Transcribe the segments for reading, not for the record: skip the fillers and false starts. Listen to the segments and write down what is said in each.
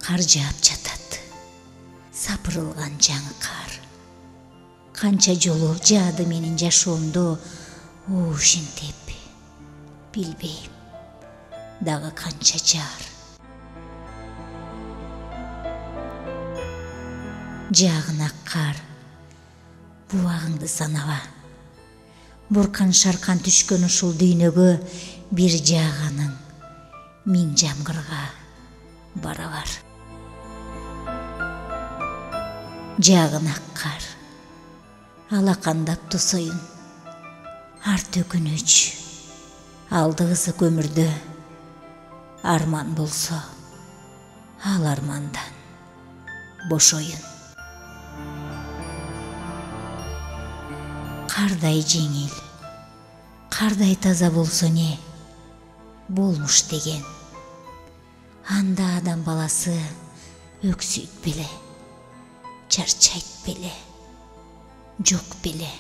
Кар жаап жатат. Сапырылган жаңы кар. Канча жолу жаады менин жашоомдо, ушинтип. Билбейм. Дагы канча жаар. Жаагын ак кар. Буагыңды санаба. Буркан шаркан түшкөн ушул дүйнөгө бир жааганың миң жамгырга барабар. Жаагын ак кар. Алакандап тосоюн. Арт өкүнүч. Алдыгысы көмүрдө. Арман болсо, ал армандан бошоюн. Кардай жеңил, кардай таза болсо не? Болмуш деген. Анда адам баласы өксүйт беле, чарчайт беле, жок беле.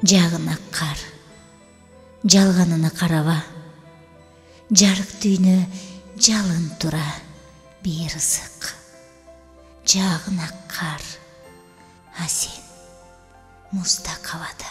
Жаагын ак кар. Жалганына караба. Жарык дүйнө жалын тура, бир ысык. Жаагын ак кар. А сен музда кабада.